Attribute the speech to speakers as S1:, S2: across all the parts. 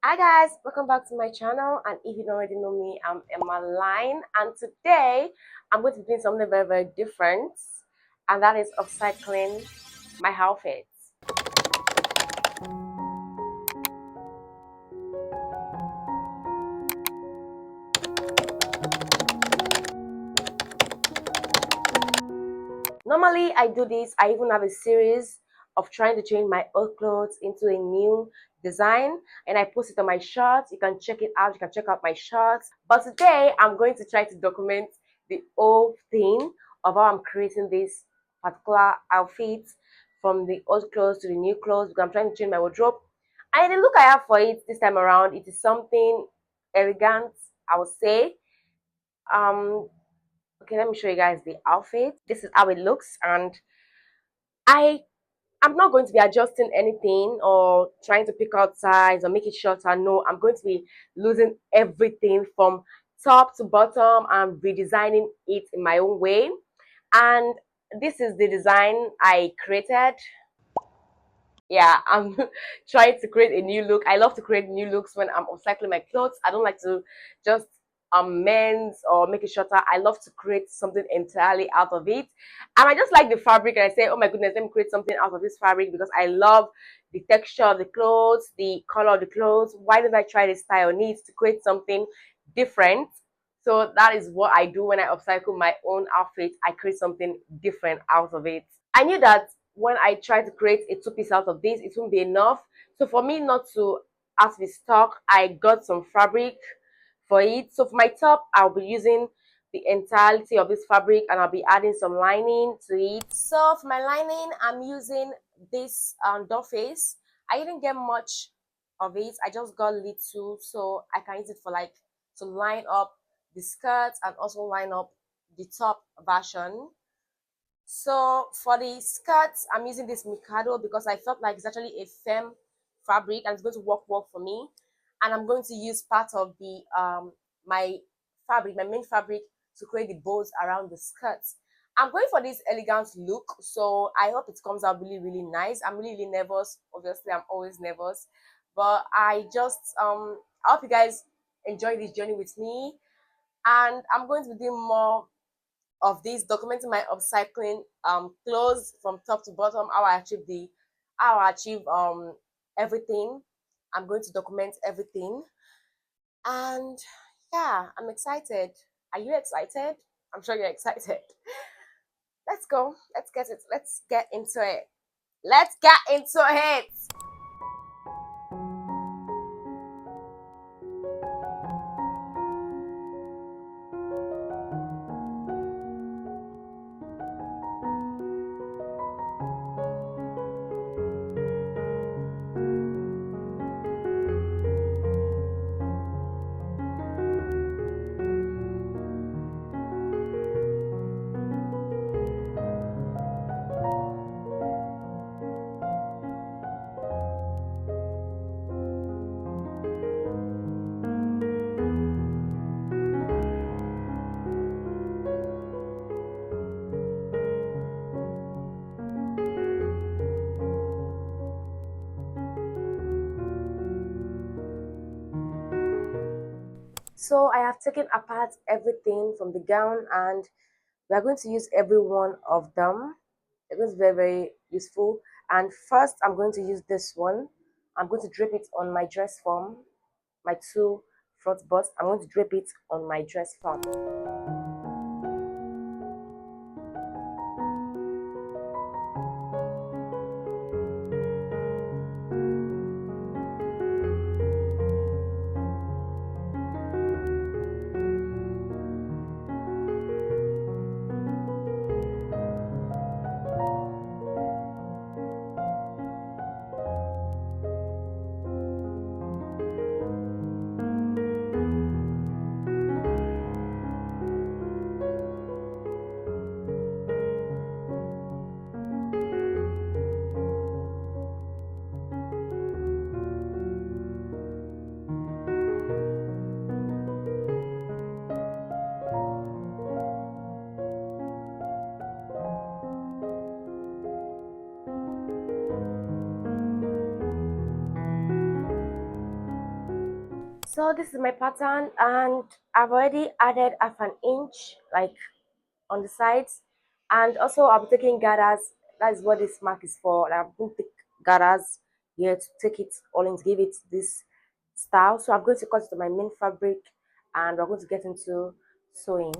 S1: Hi guys, welcome back to my channel, and if you don't already know me, I'm Emma, and today I'm going to be doing something very different, and that is upcycling my outfits. Normally I do this. I even have a series of trying to change my old clothes into a new design, and I post it on my shorts. You can check it out. You can check out my shorts. But today I'm going to try to document the whole thing of how I'm creating this particular outfit from the old clothes to the new clothes, because I'm trying to change my wardrobe. And the look I have for it this time around, it is something elegant, I would say. um okay, let me show you guys the outfit. This is how it looks, and I I'm not going to be adjusting anything or trying to pick out size or make it shorter. No, I'm going to be losing everything from top to bottom and redesigning it in my own way. And this is the design I created. Yeah, I'm trying to create a new look. I love to create new looks when I'm upcycling my clothes. I don't like to just mend or make it shorter. I love to create something entirely out of it. And I just like the fabric, and I say, oh my goodness, let me create something out of this fabric because I love the texture of the clothes, the color of the clothes. Why don't I try this style needs to create something different? So that is what I do when I upcycle my own outfit. I create something different out of it. I knew that when I try to create a two-piece out of this, it won't be enough. So for me not to have to be stuck, I got some fabric for it. So for my top, I'll be using the entirety of this fabric, and I'll be adding some lining to it. So for my lining, I'm using this doll face. I didn't get much of it. I just got little, so I can use it for like to line up the skirt and also line up the top version. So for the skirts, I'm using this Mikado because I felt like it's actually a firm fabric and it's going to work well for me. And I'm going to use part of the my fabric, my main fabric, to create the bows around the skirts. I'm going for this elegant look, so I hope it comes out really nice. I'm really nervous. Obviously, I'm always nervous, but I hope you guys enjoy this journey with me. And I'm going to be doing more of this, documenting my upcycling clothes from top to bottom, how I achieve everything. I'm going to document everything. And yeah, I'm excited. Are you excited? I'm sure you're excited. Let's go. Let's get it. Let's get into it. Let's get into it. So I have taken apart everything from the gown, and we are going to use every one of them. It was very useful. And first, I'm going to use this one. I'm going to drape it on my dress form, my two front bust. I'm going to drape it on my dress form. So this is my pattern, and I've already added half an inch like on the sides, and also I'll be taking gathers. That is what this mark is for. Like, I'm going to take gathers here to take it all and give it this style. So I'm going to cut it to my main fabric, and we're going to get into sewing.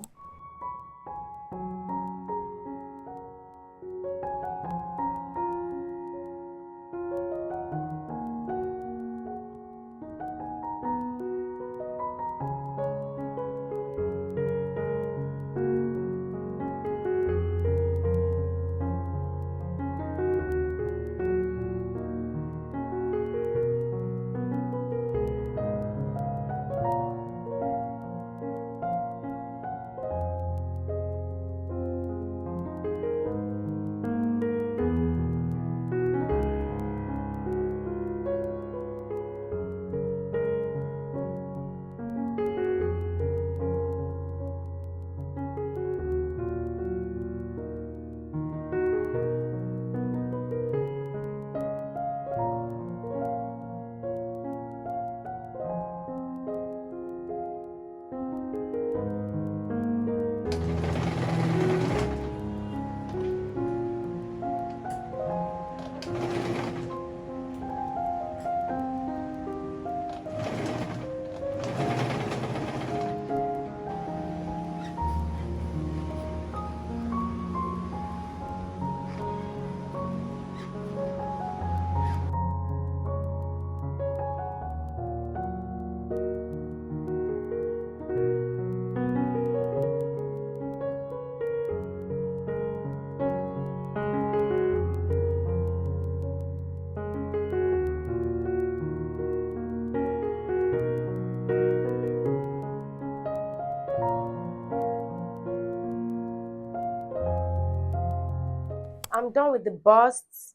S1: I'm done with the busts.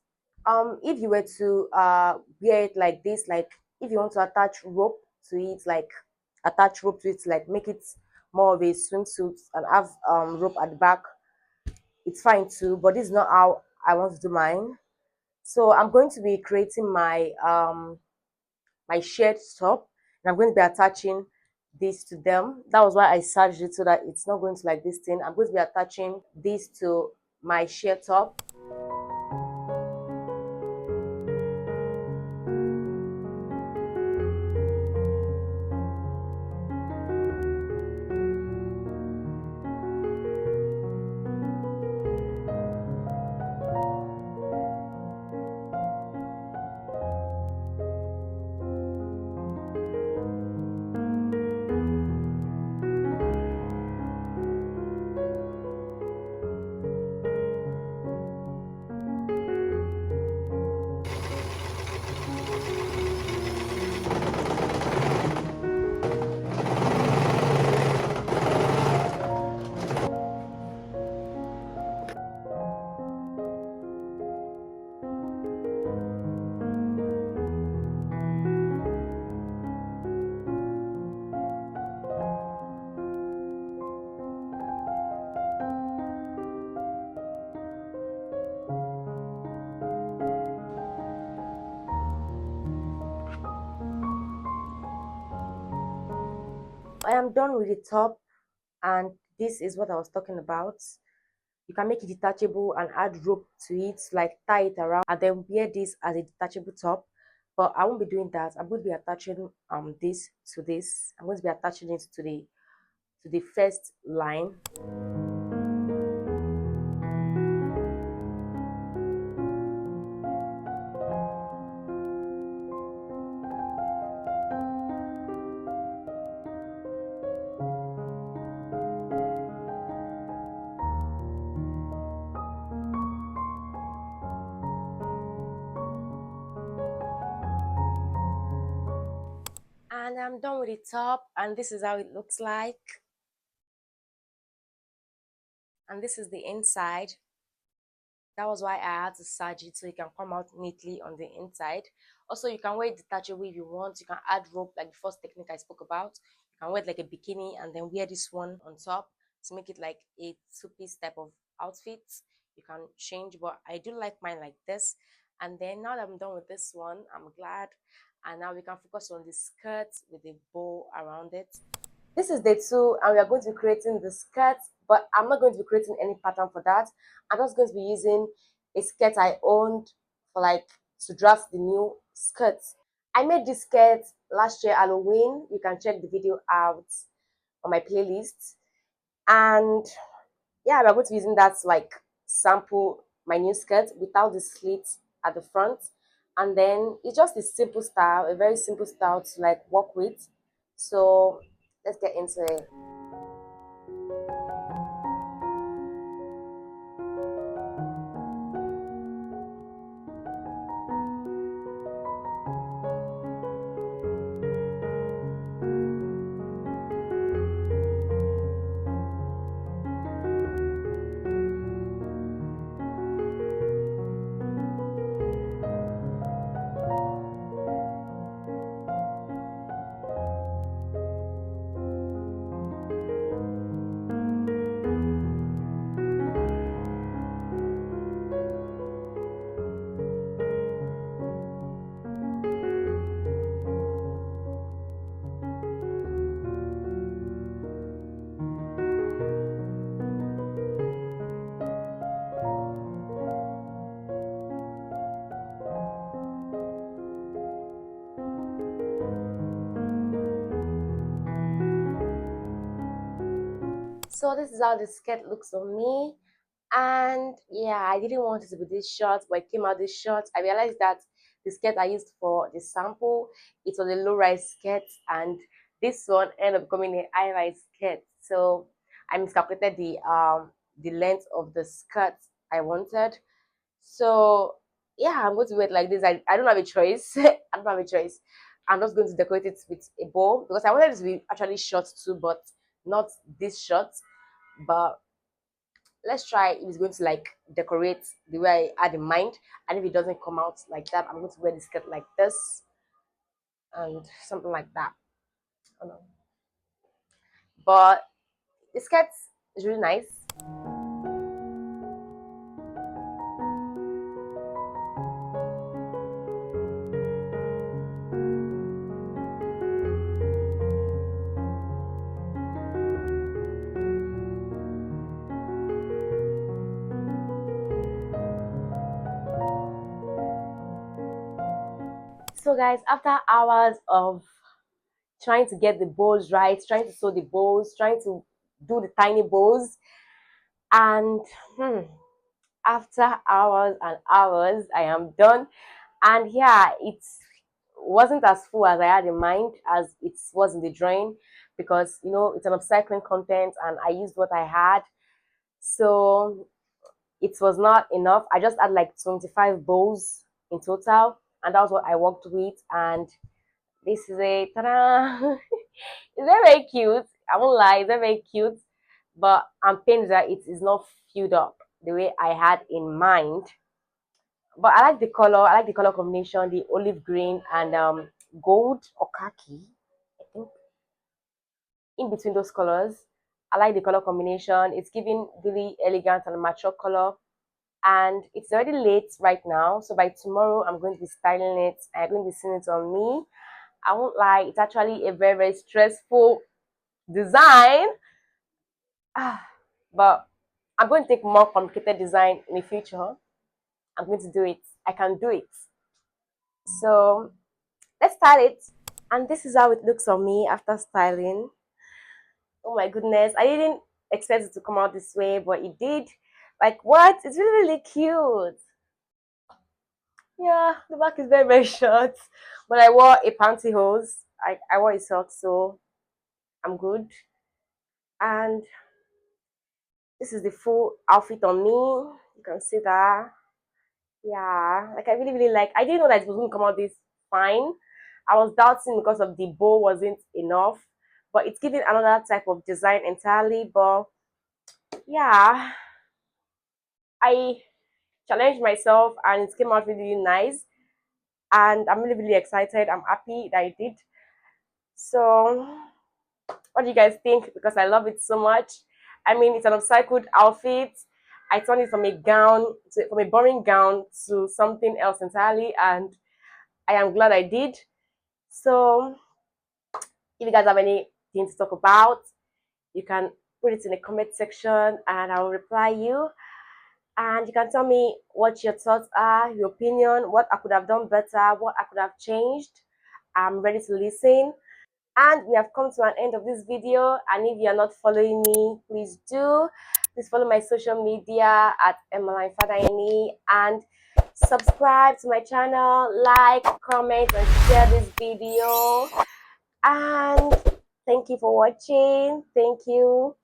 S1: If you were to wear it like this, like if you want to attach rope to it, like attach rope to it, like make it more of a swimsuit and have rope at the back, it's fine too. But this is not how I want to do mine. So I'm going to be creating my shared top, and I'm going to be attaching this to them. That was why I serged it so that it's not going to like this thing. I'm going to be attaching this to my shared top. I am done with the top, and this is what I was talking about. You can make it detachable and add rope to it, like tie it around, and then wear this as a detachable top. But I won't be doing that. I'm going to be attaching this to this. I'm going to be attaching it to the first line. And I'm done with the top, and this is how it looks like. And this is the inside. That was why I had to serge it so it can come out neatly on the inside. Also, you can wear it detachable if you want. You can add rope like the first technique I spoke about. You can wear it like a bikini and then wear this one on top to make it like a two-piece type of outfit. You can change, but I do like mine like this. And then now that I'm done with this one, I'm glad And now we can focus on the skirt with a bow around it. This is day two, and we are going to be creating the skirt, but I'm not going to be creating any pattern for that. I'm just going to be using a skirt I owned for like to draft the new skirt. I made this skirt last year Halloween. You can check the video out on my playlist. And yeah, we're going to be using that to like sample my new skirt without the slit at the front. And then it's just a simple style, a very simple style to like work with. So let's get into it. So this is how the skirt looks on me. And yeah, I didn't want it to be this short, but it came out this short. I realized that the skirt I used for the sample, it was a low-rise skirt, and this one ended up becoming a high-rise skirt. So I miscalculated the length of the skirt I wanted. So yeah, I'm going to wear it like this. I don't have a choice. I don't have a choice. I'm just going to decorate it with a bow because I wanted it to be actually short too, but not this short. But let's try if it's going to like decorate the way I had in mind. And if it doesn't come out like that, I'm going to wear the skirt like this and something like that. I don't know. But the skirt is really nice. So guys, after hours of trying to get the bows right, trying to sew the bows, trying to do the tiny bows, and after hours and hours, I am done. And yeah, it wasn't as full as I had in mind as it was in the drawing because you know it's an upcycling content and I used what I had. So it was not enough. I just had like 25 bows in total, and that was what I worked with. And this is a ta-da! It's very, very cute. I won't lie, it's very, very cute. But I'm pained that it is not filled up the way I had in mind. But I like the color. I like the color combination, the olive green and gold or khaki. I think in between those colors. I like the color combination. It's giving really elegant and mature color. And it's already late right now. So by tomorrow, I'm going to be styling it. I'm going to be seeing it on me. I won't lie, it's actually a very, very stressful design. But I'm going to take more complicated design in the future. I'm going to do it. I can do it. So let's style it. And this is how it looks on me after styling. Oh my goodness. I didn't expect it to come out this way, but it did. Like what? It's really, really cute. Yeah, the back is very, very short. But I wore a pantyhose. I wore a sock, so I'm good. And this is the full outfit on me. You can see that. Yeah, like I really, really like. I didn't know that it was going to come out this fine. I was doubting because of the bow wasn't enough, but it's giving another type of design entirely. But yeah, I challenged myself and it came out really, really nice. And I'm really, really excited. I'm happy that I did. So, what do you guys think? Because I love it so much. I mean, it's an upcycled outfit. I turned it from a gown from a boring gown to something else entirely, and I am glad I did. So if you guys have anything to talk about, you can put it in the comment section and I will reply you. And you can tell me what your thoughts are, your opinion, what I could have done better, what I could have changed. I'm ready to listen. And we have come to an end of this video. And if you're not following me, please do. Please follow my social media at Emmeline Fadaini and subscribe to my channel, like, comment, and share this video. And thank you for watching. Thank you.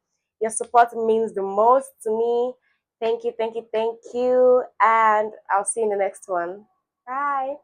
S1: Your support means the most to me. Thank you, thank you, thank you. And I'll see you in the next one. Bye.